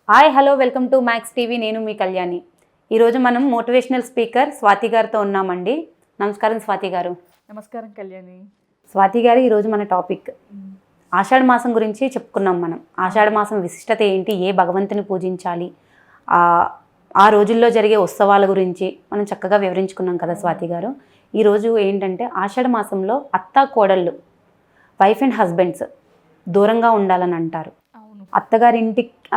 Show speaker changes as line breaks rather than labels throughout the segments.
Hi hello welcome to max TV. నేను మీ కళ్యాణి. ఈరోజు మనం మోటివేషనల్ స్పీకర్ స్వాతి గారితో ఉన్నామండి. నమస్కారం స్వాతి గారు.
నమస్కారం కళ్యాణి.
స్వాతి గారు, ఈరోజు మన టాపిక్ ఆషాఢ మాసం గురించి చెప్పుకున్నాం. మనం ఆషాఢ మాసం విశిష్టత ఏంటి, ఏ భగవంతుని పూజించాలి, ఆ రోజుల్లో జరిగే ఉత్సవాల గురించి మనం చక్కగా వివరించుకున్నాం కదా స్వాతి గారు. ఈరోజు ఏంటంటే ఆషాఢ మాసంలో అత్తా కోడళ్ళు, వైఫ్ అండ్ హస్బెండ్స్ దూరంగా ఉండాలని అంటారు.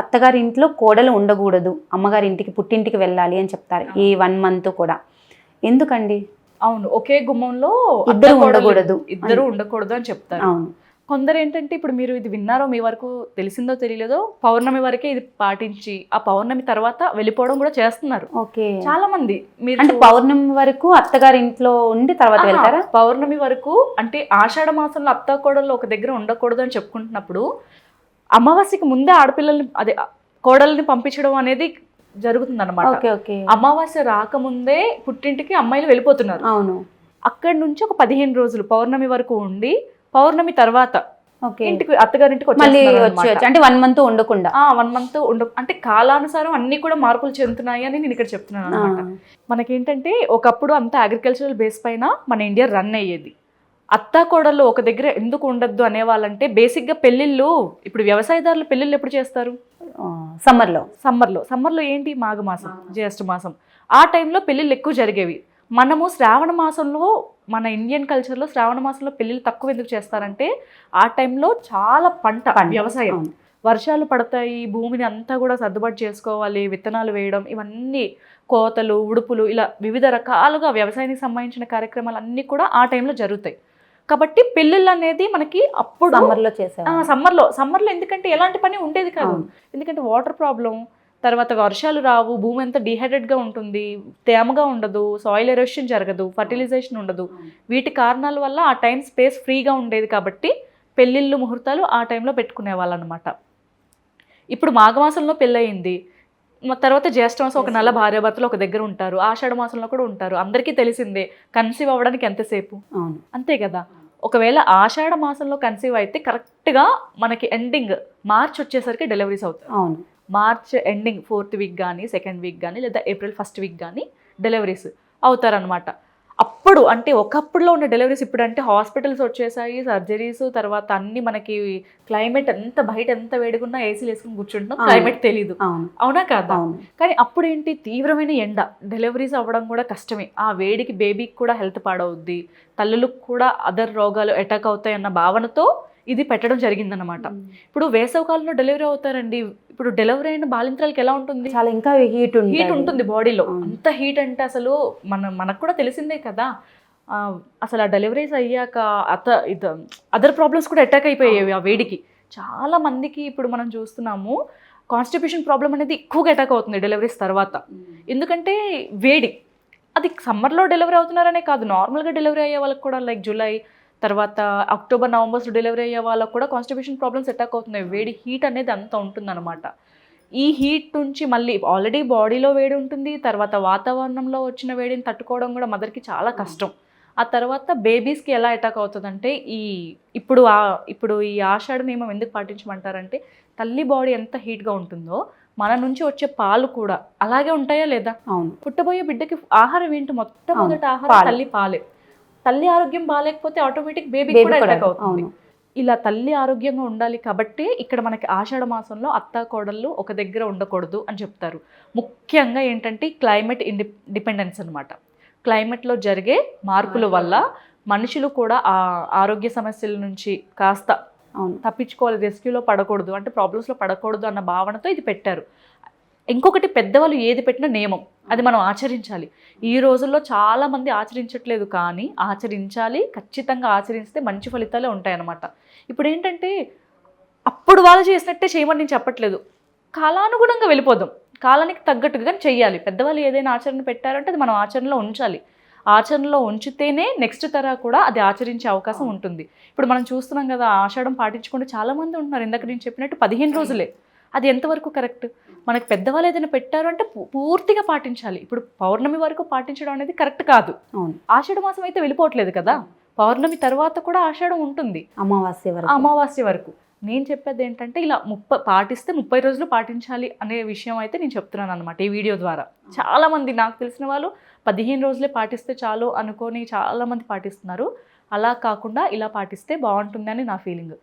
అత్తగారి ఇంట్లో కోడలు ఉండకూడదు, అమ్మగారి ఇంటికి పుట్టింటికి వెళ్ళాలి అని చెప్తారు. ఈ 1 month కూడా ఎందుకండి?
అవును, ఒకే గుమ్మంలో
ఇద్దరు
ఉండకూడదు అని చెప్తారు.
అవును.
కొందరు ఏంటంటే, ఇప్పుడు మీరు ఇది విన్నారో, మీ వరకు తెలిసిందో తెలియలేదో, పౌర్ణమి వరకే ఇది పాటించి ఆ పౌర్ణమి తర్వాత వెళ్ళిపోవడం కూడా చేస్తున్నారు.
ఓకే.
చాలా మంది
అంటే పౌర్ణమి వరకు అత్తగారి ఇంట్లో ఉండి తర్వాత వెళ్తారా?
పౌర్ణమి వరకు అంటే ఆషాఢ మాసంలో అత్త కోడళ్ళు ఒక దగ్గర ఉండకూడదు అని చెప్పుకుంటున్నప్పుడు అమావాస్యకి ముందే ఆడపిల్లల్ని కోడల్ని పంపించడం అనేది జరుగుతుంది అనమాట. అమావాస్య రాకముందే పుట్టింటికి అమ్మాయిలు వెళ్ళిపోతున్నారు.
అవును.
అక్కడి నుంచి ఒక 15 రోజులు పౌర్ణమి వరకు ఉండి పౌర్ణమి తర్వాత ఇంటికి అత్తగారింటికి
వచ్చి అంటే 1 month ఉండకుండా
1 month అంటే కాలానుసారం అన్ని కూడా మార్పులు చెందుతున్నాయి అని నేను ఇక్కడ చెప్తున్నాను అనమాట. మనకేంటంటే ఒకప్పుడు అంతా అగ్రికల్చరల్ బేస్ పైన మన ఇండియా రన్ అయ్యేది. అత్తా కోడళ్ళు ఒక దగ్గర ఎందుకు ఉండద్దు అనేవాళ్ళంటే, బేసిక్గా పెళ్ళిళ్ళు, ఇప్పుడు వ్యవసాయదారులు పెళ్ళిళ్ళు ఎప్పుడు చేస్తారు? సమ్మర్లో ఏంటి, మాఘమాసం, జ్యేష్ఠ మాసం, ఆ టైంలో పెళ్ళిళ్ళు ఎక్కువ జరిగేవి. మనము శ్రావణ మాసంలో, మన ఇండియన్ కల్చర్లో శ్రావణ మాసంలో పెళ్ళిళ్ళు తక్కువ ఎందుకు చేస్తారంటే, ఆ టైంలో చాలా పంట వ్యవసాయం, వర్షాలు పడతాయి, భూమిని అంతా కూడా సర్దుబాటు చేసుకోవాలి, విత్తనాలు వేయడం, ఇవన్నీ కోతలు, ఉడుపులు, ఇలా వివిధ రకాలుగా వ్యవసాయానికి సంబంధించిన కార్యక్రమాలు అన్నీ కూడా ఆ టైంలో జరుగుతాయి. కాబట్టి పెళ్ళిళ్ళు అనేది మనకి అప్పుడు సమ్మర్లో ఎందుకంటే ఎలాంటి పని ఉండేది కాదు. ఎందుకంటే వాటర్ ప్రాబ్లం, తర్వాత వర్షాలు రావు, భూమి అంతా డిహైడ్రేట్గా ఉంటుంది, తేమగా ఉండదు, సాయిల్ ఎరోషన్ జరగదు, ఫర్టిలైజేషన్ ఉండదు. వీటి కారణాల వల్ల ఆ టైం స్పేస్ ఫ్రీగా ఉండేది. కాబట్టి పెళ్ళిళ్ళు ముహూర్తాలు ఆ టైంలో పెట్టుకునే వాళ్ళు అనమాట. ఇప్పుడు మాఘమాసంలో పెళ్ళయింది, తర్వాత జ్యేష్ఠ మాసం ఒక నెల భార్యాభర్తలు ఒక దగ్గర ఉంటారు, ఆషాఢ మాసంలో కూడా ఉంటారు. అందరికీ తెలిసిందే కన్సీవ్ అవ్వడానికి ఎంతసేపు, అంతే కదా. ఒకవేళ ఆషాఢ మాసంలో కన్సీవ్ అయితే కరెక్ట్గా మనకి ఎండింగ్ మార్చ్ వచ్చేసరికి డెలివరీస్ అవుతాయి. మార్చ్ ఎండింగ్ 4th week కానీ 2nd week కానీ లేదా ఏప్రిల్ 1st week కానీ డెలివరీస్ అవుతారనమాట. అప్పుడు అంటే ఒకప్పుడులో ఉన్న డెలివరీస్ ఇప్పుడు అంటే హాస్పిటల్స్ వచ్చేసాయి, సర్జరీస్, తర్వాత అన్ని మనకి క్లైమేట్ ఎంత బయట ఎంత వేడిగున్నా ఏసీలు వేసుకుని కూర్చుంటున్నాం, క్లైమేట్ తెలీదు, అవునా కాదా? కానీ అప్పుడు ఏంటి, తీవ్రమైన ఎండ, డెలివరీస్ అవ్వడం కూడా కష్టమే, ఆ వేడికి బేబీకి కూడా హెల్త్ పాడవుద్ది, తల్లులకు కూడా అదర్ రోగాలు అటాక్ అవుతాయి అన్న భావనతో ఇది పెట్టడం జరిగిందనమాట. ఇప్పుడు వేసవకాలంలో డెలివరీ అవుతారండి. ఇప్పుడు డెలివరీ అయిన బాలింతరాలకి ఎలా ఉంటుంది,
చాలా ఇంకా హీట్
ఉంటుంది బాడీలో. అంత హీట్ అంటే అసలు మనకు కూడా తెలిసిందే కదా. అసలు ఆ డెలివరీస్ అయ్యాక అదర్ ప్రాబ్లమ్స్ కూడా అటాక్ అయిపోయేవి ఆ వేడికి. చాలా మందికి ఇప్పుడు మనం చూస్తున్నాము కాన్స్టిపేషన్ ప్రాబ్లం అనేది ఎక్కువగా అటాక్ అవుతుంది డెలివరీస్ తర్వాత. ఎందుకంటే వేడి, అది సమ్మర్లో డెలివరీ అవుతున్నారనే కాదు, నార్మల్గా డెలివరీ అయ్యే వాళ్ళకి కూడా, లైక్ జూలై తర్వాత అక్టోబర్ నవంబర్స్లో డెలివరీ అయ్యే వాళ్ళకు కూడా కాన్స్టిపేషన్ ప్రాబ్లమ్స్ అటాక్ అవుతున్నాయి. వేడి హీట్ అనేది అంత ఉంటుందన్నమాట. ఈ హీట్ నుంచి మళ్ళీ ఆల్రెడీ బాడీలో వేడి ఉంటుంది, తర్వాత వాతావరణంలో వచ్చిన వేడిని తట్టుకోవడం కూడా మదర్కి చాలా కష్టం. ఆ తర్వాత బేబీస్కి ఎలా అటాక్ అవుతుందంటే, ఇప్పుడు ఈ ఆషాఢ నియమం ఎందుకు పాటించమంటారంటే, తల్లి బాడీ ఎంత హీట్గా ఉంటుందో మన నుంచి వచ్చే పాలు కూడా అలాగే ఉంటాయా లేదా? పుట్టబోయే బిడ్డకి ఆహారం ఏంటి, మొట్టమొదటి ఆహారం తల్లి పాలే. తల్లి ఆరోగ్యం బాగాలేకపోతే ఆటోమేటిక్ బేబీ కూడా అటాక్ అవుతుంది. ఇలా తల్లి ఆరోగ్యంగా ఉండాలి కాబట్టి ఇక్కడ మనకి ఆషాఢ మాసంలో అత్తా కోడళ్ళు ఒక దగ్గర ఉండకూడదు అని చెప్తారు. ముఖ్యంగా ఏంటంటే క్లైమేట్ డిపెండెన్స్ అనమాట. క్లైమేట్లో జరిగే మార్పుల వల్ల మనుషులు కూడా ఆ ఆరోగ్య సమస్యల నుంచి కాస్త తప్పించుకోవాలి, రెస్క్యూలో పడకూడదు, అంటే ప్రాబ్లమ్స్లో పడకూడదు అన్న భావనతో ఇది పెట్టారు. ఇంకొకటి, పెద్దవాళ్ళు ఏది పెట్టినా నియమం, అది మనం ఆచరించాలి. ఈ రోజుల్లో చాలామంది ఆచరించట్లేదు, కానీ ఆచరించాలి. ఖచ్చితంగా ఆచరిస్తే మంచి ఫలితాలే ఉంటాయన్నమాట. ఇప్పుడు ఏంటంటే, అప్పుడు వాళ్ళు చేసినట్టే చేయమని నేను చెప్పట్లేదు, కాలానుగుణంగా వెళ్ళిపోదాం, కాలానికి తగ్గట్టుగా కానీ చెయ్యాలి. పెద్దవాళ్ళు ఏదైనా ఆచరణ పెట్టారంటే అది మనం ఆచరణలో ఉంచాలి. ఆచరణలో ఉంచితేనే నెక్స్ట్ తరం కూడా అది ఆచరించే అవకాశం ఉంటుంది. ఇప్పుడు మనం చూస్తున్నాం కదా, ఆషాఢం పాటించుకుంటే చాలామంది ఉంటున్నారు. ఇందాక నేను చెప్పినట్టు 15 రోజులే. అది ఎంతవరకు కరెక్ట్? మనకు పెద్దవాళ్ళు ఏదైనా పెట్టారు అంటే పూర్తిగా పాటించాలి. ఇప్పుడు పౌర్ణమి వరకు పాటించడం అనేది కరెక్ట్ కాదు. ఆషాఢ మాసం అయితే వెళ్ళిపోవట్లేదు కదా, పౌర్ణమి తర్వాత కూడా ఆషాఢం ఉంటుంది, అమావాస్య వరకు. నేను చెప్పేది ఏంటంటే ఇలా పాటిస్తే 30 రోజులు పాటించాలి అనే విషయం అయితే నేను చెప్తున్నాను అనమాట ఈ వీడియో ద్వారా. చాలామంది నాకు తెలిసిన వాళ్ళు 15 రోజులే పాటిస్తే చాలు అనుకొని చాలామంది పాటిస్తున్నారు. అలా కాకుండా ఇలా పాటిస్తే బాగుంటుంది అని నా ఫీలింగ్.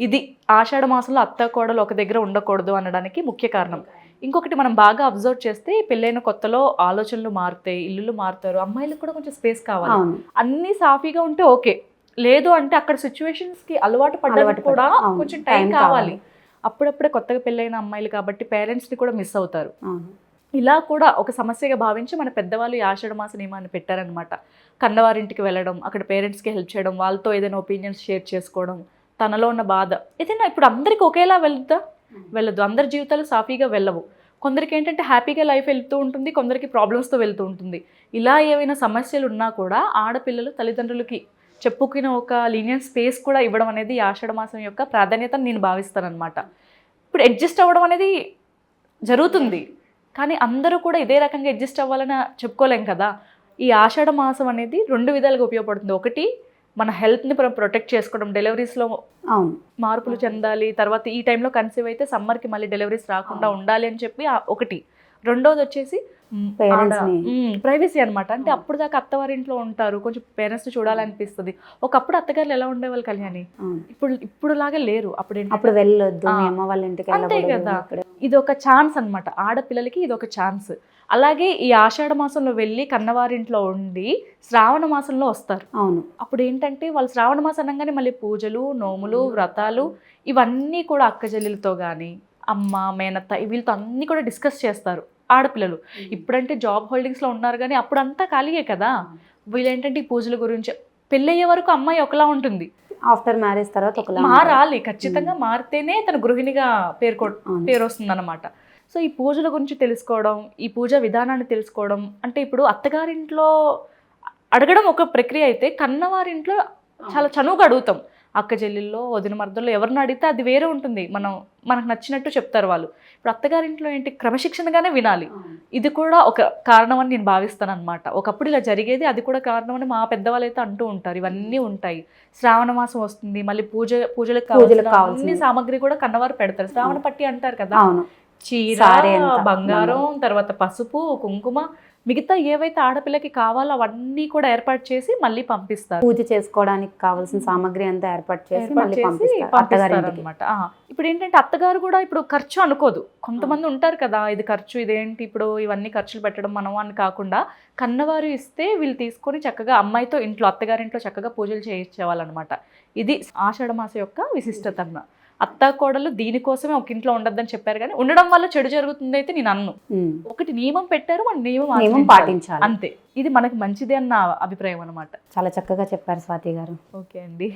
ఇది ఆషాఢ మాసంలో అత్త కోడలు ఒక దగ్గర ఉండకూడదు అనడానికి ముఖ్య కారణం. ఇంకొకటి మనం బాగా అబ్జర్వ్ చేస్తే పెళ్ళైన కొత్తలో ఆలోచనలు మారుతాయి, ఇల్లులు మారుతారు, అమ్మాయిలకు కూడా కొంచెం స్పేస్ కావాలి. అన్నీ సాఫీగా ఉంటే ఓకే, లేదు అంటే అక్కడ సిచ్యువేషన్స్కి అలవాటు పడ్డానికి కూడా కొంచెం టైం కావాలి. అప్పుడప్పుడే కొత్తగా పెళ్ళైన అమ్మాయిలు కాబట్టి పేరెంట్స్ని కూడా మిస్ అవుతారు. ఇలా కూడా ఒక సమస్యగా భావించి మన పెద్దవాళ్ళు ఈ ఆషాఢ మాస నియమాన్ని పెట్టారనమాట. కన్నవారింటికి వెళ్ళడం, అక్కడ పేరెంట్స్కి హెల్ప్ చేయడం, వాళ్ళతో ఏదైనా ఒపీనియన్స్ షేర్ చేసుకోవడం, తనలో ఉన్న బాధ ఏదైనా ఇప్పుడు అందరికి ఒకేలా వెళ్ళదు, అందరి జీవితాలు సాఫీగా వెళ్ళవు. కొందరికి ఏంటంటే హ్యాపీగా లైఫ్ వెళ్తూ ఉంటుంది, కొందరికి ప్రాబ్లమ్స్తో వెళ్తూ ఉంటుంది. ఇలా ఏవైనా సమస్యలు ఉన్నా కూడా ఆడపిల్లలు తల్లిదండ్రులకి చెప్పుకునే ఒక లీనియన్ స్పేస్ కూడా ఇవ్వడం అనేది ఈ ఆషాఢ మాసం యొక్క ప్రాధాన్యతను నేను భావిస్తానన్నమాట. ఇప్పుడు అడ్జస్ట్ అవ్వడం అనేది జరుగుతుంది, కానీ అందరూ కూడా ఇదే రకంగా అడ్జస్ట్ అవ్వాలని చెప్పుకోలేం కదా. ఈ ఆషాఢ మాసం అనేది 2 విధాలుగా ఉపయోగపడుతుంది. ఒకటి, మన హెల్త్ని ప్రొటెక్ట్ చేసుకోవడం, డెలివరీస్లో మార్పులు చెందాలి, తర్వాత ఈ టైంలో కన్సీవ్ అయితే సమ్మర్కి మళ్ళీ డెలివరీస్ రాకుండా ఉండాలి అని చెప్పి ఒకటి. రెండోది వచ్చేసి ప్రైవసీ అనమాట. అంటే అప్పుడు దాకా అత్తవారింట్లో ఉంటారు, కొంచెం పేరెంట్స్ని చూడాలనిపిస్తుంది. ఒకప్పుడు అత్తగారులు ఎలా ఉండేవాళ్ళు కళ్యాణి, ఇప్పుడు లాగా లేరు.
అప్పుడు వెళ్ళొద్దు వాళ్ళ ఇంటికి,
అంతే కదా. ఇది ఒక ఛాన్స్ అనమాట, ఆడపిల్లలకి ఇది ఒక ఛాన్స్. అలాగే ఈ ఆషాఢ మాసంలో వెళ్ళి కన్నవారింట్లో ఉండి శ్రావణ మాసంలో వస్తారు. అప్పుడు ఏంటంటే వాళ్ళు శ్రావణ మాసం అనగానే మళ్ళీ పూజలు, నోములు, వ్రతాలు ఇవన్నీ కూడా అక్క చెల్లెలతో కానీ అమ్మ, మేనత్త వీళ్ళతో అన్నీ కూడా డిస్కస్ చేస్తారు ఆడపిల్లలు. ఇప్పుడంటే జాబ్ హోల్డింగ్స్లో ఉన్నారు, కానీ అప్పుడు అంతా ఖాళీయే కదా. వీళ్ళు ఏంటంటే ఈ పూజల గురించి, పెళ్ళయ్యే వరకు అమ్మాయి ఒకలా ఉంటుంది,
ఆఫ్టర్ మ్యారేజ్ తర్వాత
మారాలి, ఖచ్చితంగా మారితేనే తన గృహిణిగా పేరు వస్తుంది అనమాట. సో ఈ పూజల గురించి తెలుసుకోవడం, ఈ పూజా విధానాన్ని తెలుసుకోవడం, అంటే ఇప్పుడు అత్తగారింట్లో అడగడం ఒక ప్రక్రియ అయితే కన్నవారింట్లో చాలా చనువుగా అడుగుతాం. అక్క చెల్లెల్లో, వదిన మర్దల్లో ఎవరిని అడిగితే అది వేరే ఉంటుంది, మనకు నచ్చినట్టు చెప్తారు వాళ్ళు. ఇప్పుడు అత్తగారింట్లో ఏంటి, క్రమశిక్షణగానే వినాలి. ఇది కూడా ఒక కారణం అని నేను భావిస్తాను అనమాట. ఒకప్పుడు ఇలా జరిగేది, అది కూడా కారణం అని మా పెద్దవాళ్ళు అయితే అంటూ ఉంటారు. ఇవన్నీ ఉంటాయి. శ్రావణ మాసం వస్తుంది, మళ్ళీ పూజలకు కావాల్సిన సామాగ్రి కూడా కన్నవారు పెడతారు. శ్రావణ పట్టి అంటారు కదా, చీర, బంగారం, తర్వాత పసుపు, కుంకుమ, మిగతా ఏవైతే ఆడపిల్లకి కావాలో అవన్నీ కూడా ఏర్పాటు చేసి మళ్ళీ పంపిస్తారు.
పూజ చేసుకోవడానికి కావాల్సిన సామాగ్రి అంతా ఏర్పాటు చేసి
పంపిస్తారనమాట. ఇప్పుడు ఏంటంటే అత్తగారు కూడా ఇప్పుడు ఖర్చు అనుకోదు. కొంతమంది ఉంటారు కదా, ఇది ఖర్చు, ఇదేంటి ఇప్పుడు ఇవన్నీ ఖర్చులు పెట్టడం మనం అని కాకుండా కన్నవారు ఇస్తే వీళ్ళు తీసుకొని చక్కగా అమ్మాయితో ఇంట్లో, అత్తగారింట్లో చక్కగా పూజలు చేయించేవాళ్ళనమాట. ఇది ఆషాఢ మాస యొక్క విశిష్టత. అత్త కోడలు దీనికోసమే ఒక ఇంట్లో ఉండొద్దని చెప్పారు, కానీ ఉండడం వల్ల చెడు జరుగుతుంది అయితే నేను అన్ను. ఒకటి నియమం పెట్టారు, మన నియమం పాటించాలి అంతే. ఇది మనకి మంచిది అన్న అభిప్రాయం అనమాట.
చాలా చక్కగా చెప్పారు స్వాతి గారు.
ఓకే అండి.